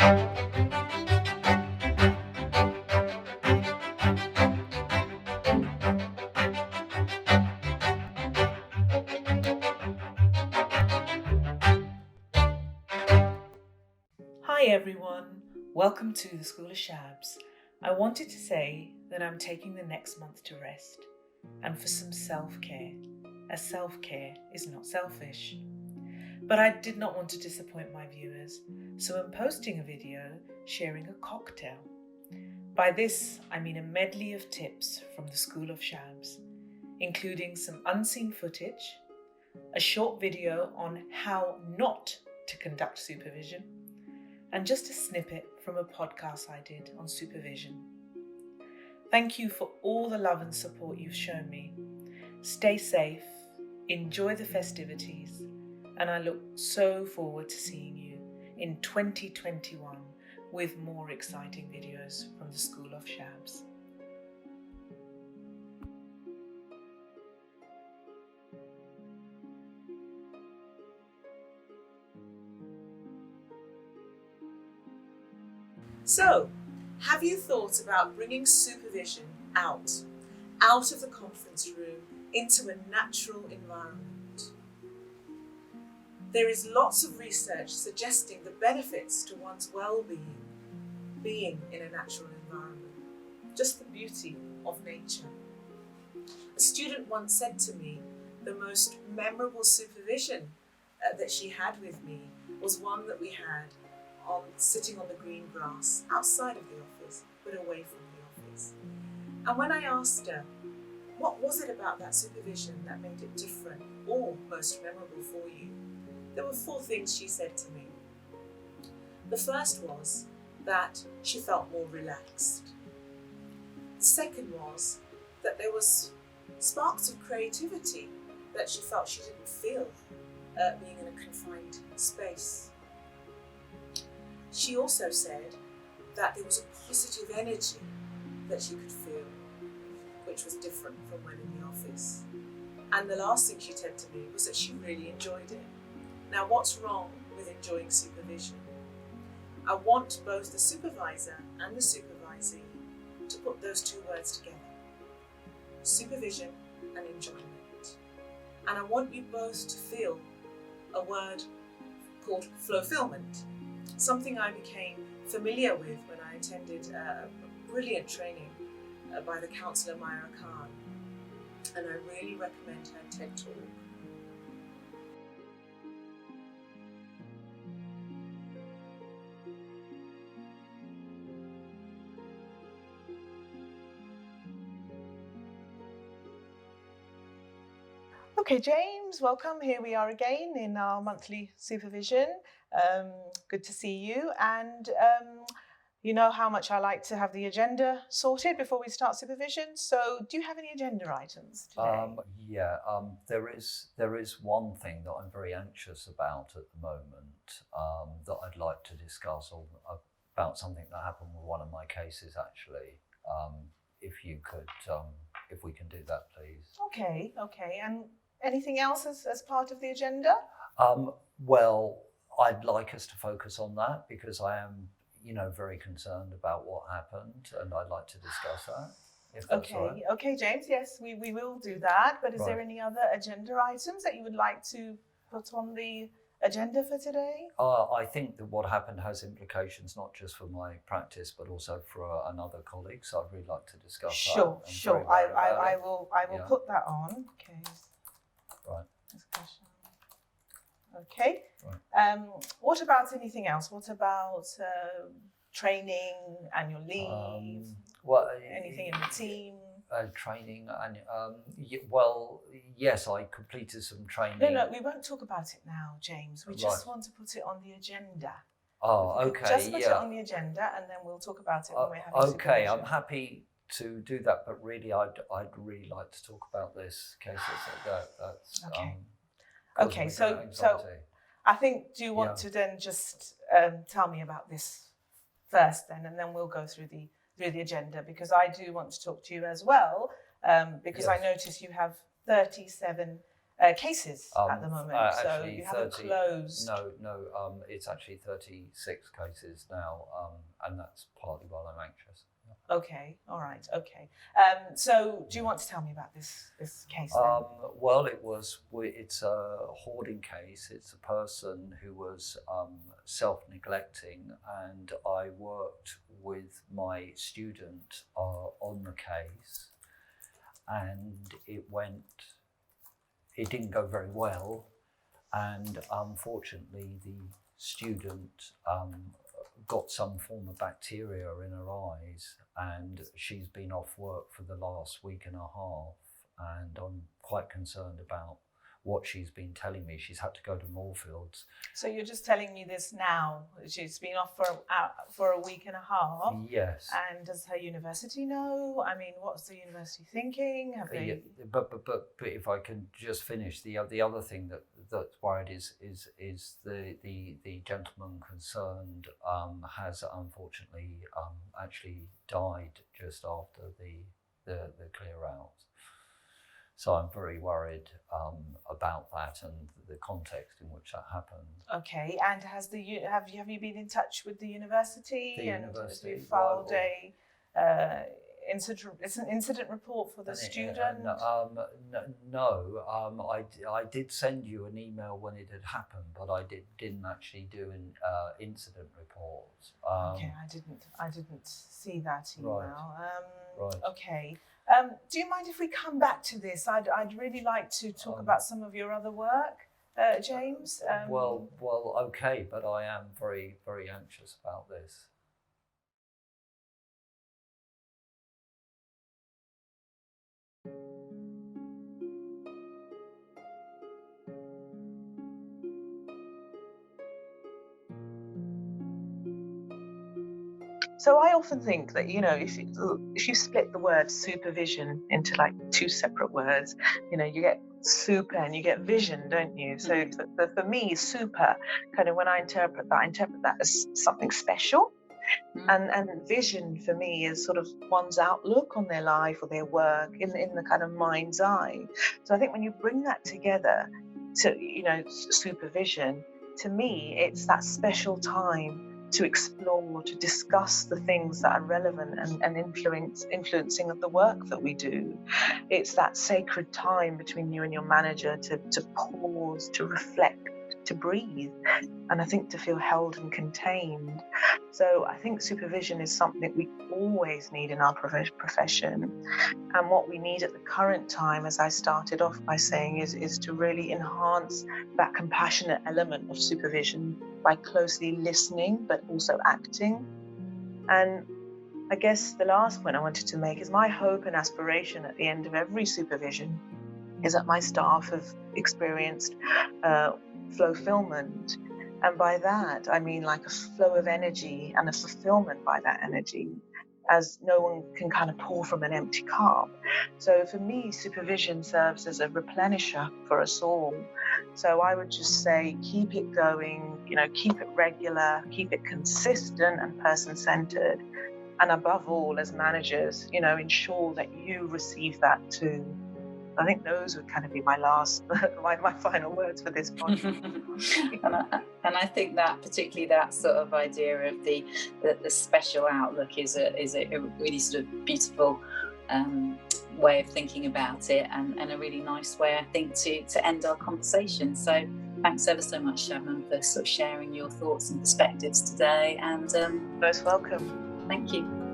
Hi everyone, welcome to the School of Shabs. I wanted to say that I'm taking the next month to rest and for some self-care, as self-care is not selfish. But I did not want to disappoint my viewers, so I'm posting a video sharing a cocktail. By this, I mean a medley of tips from the School of Shabs, including some unseen footage, a short video on how not to conduct supervision, and just a snippet from a podcast I did on supervision. Thank you for all the love and support you've shown me. Stay safe, enjoy the festivities, and I look so forward to seeing you in 2021 with more exciting videos from the School of Shabs. So, have you thought about bringing supervision out of the conference room into a natural environment? There is lots of research suggesting the benefits to one's well-being being in a natural environment, just the beauty of nature. A student once said to me, the most memorable supervision that she had with me was one that we had sitting on the green grass outside of the office, but away from the office. And when I asked her, what was it about that supervision that made it different or most memorable for you? There were 4 things she said to me. The first was that she felt more relaxed. The second was that there was sparks of creativity that she felt she didn't feel being in a confined space. She also said that there was a positive energy that she could feel, which was different from when in the office. And the last thing she said to me was that she really enjoyed it. Now, what's wrong with enjoying supervision? I want both the supervisor and the supervisee to put those 2 words together. Supervision and enjoyment. And I want you both to feel a word called fulfillment. Something I became familiar with when I attended a brilliant training by the counsellor Myra Khan, and I really recommend her TED Talk. Okay, James, welcome. Here we are again in our monthly supervision. Good to see you. And you know how much I like to have the agenda sorted before we start supervision. So do you have any agenda items today? There is one thing that I'm very anxious about at the moment that I'd like to discuss about something that happened with one of my cases actually. If we can do that, please. Okay. And anything else as part of the agenda? Well, I'd like us to focus on that because I am, very concerned about what happened, and I'd like to discuss that. If that's all right. Okay, James. Yes, we will do that. But is Right. there any other agenda items that you would like to put on the agenda for today? I think that what happened has implications not just for my practice but also for another colleague. So I'd really like to discuss Sure. that. Sure. I will put that on. Okay. Right. Discussion. Okay. Right. What about anything else? What about training, annual leave? Anything in the team? Training and well, yes, I completed some training. No, we won't talk about it now, James. We just want to put it on the agenda. Oh, okay. Just put it on the agenda, and then we'll talk about it when we're having okay, supervision. I'm happy to do that, but really, I'd really like to talk about this case. That's okay. Okay, so I think, do you want to then just tell me about this first then, and then we'll go through the agenda, because I do want to talk to you as well, because I notice you have 37 cases at the moment. So Actually, you haven't 30, closed. No, it's actually 36 cases now, and that's partly while I'm anxious. Okay, all right, okay. So do you want to tell me about this case then? Well, it's a hoarding case. It's a person who was self-neglecting, and I worked with my student on the case, and it didn't go very well, and unfortunately the student got some form of bacteria in her eyes, and she's been off work for the last week and a half, and I'm quite concerned about what she's been telling me. She's had to go to Moorfields. So you're just telling me this now? She's been off for a week and a half? Yes. And does her university know? I mean, what's the university thinking? Have they... Yeah, but if I can just finish, the other thing that's worried is the gentleman concerned has unfortunately actually died just after the clear out. So I'm very worried about that and the context in which that happened. Okay, and have you been in touch with the university? University. Have you filed an incident report for the student? No. I did send you an email when it had happened, but I didn't actually do an incident report. Okay, I didn't see that email. Right. Okay. Do you mind if we come back to this? I'd really like to talk about some of your other work, James. Well, okay, but I am very, very anxious about this. So I often think that, if you split the word supervision into like two separate words, you get super and you get vision, don't you? So for me, super, kind of when I interpret that as something special. And vision for me is sort of one's outlook on their life or their work in the kind of mind's eye. So I think when you bring that together to, supervision, to me, it's that special time to explore, to discuss the things that are relevant and influencing of the work that we do. It's that sacred time between you and your manager to pause, to reflect, to breathe, and I think to feel held and contained. So I think supervision is something we always need in our profession, and what we need at the current time, as I started off by saying, is to really enhance that compassionate element of supervision by closely listening but also acting. And I guess the last point I wanted to make is my hope and aspiration at the end of every supervision is that my staff have experienced fulfillment. And by that, I mean like a flow of energy and a fulfillment by that energy, as no one can kind of pour from an empty cup. So for me, supervision serves as a replenisher for us all. So I would just say, keep it going, keep it regular, keep it consistent and person-centered. And above all, as managers, ensure that you receive that too. I think those would kind of be my my final words for this podcast. and I think that particularly that sort of idea of the special outlook is a really sort of beautiful way of thinking about it, and a really nice way, I think, to end our conversation. So thanks ever so much, Shabnam, for sort of sharing your thoughts and perspectives today. And most welcome. Thank you.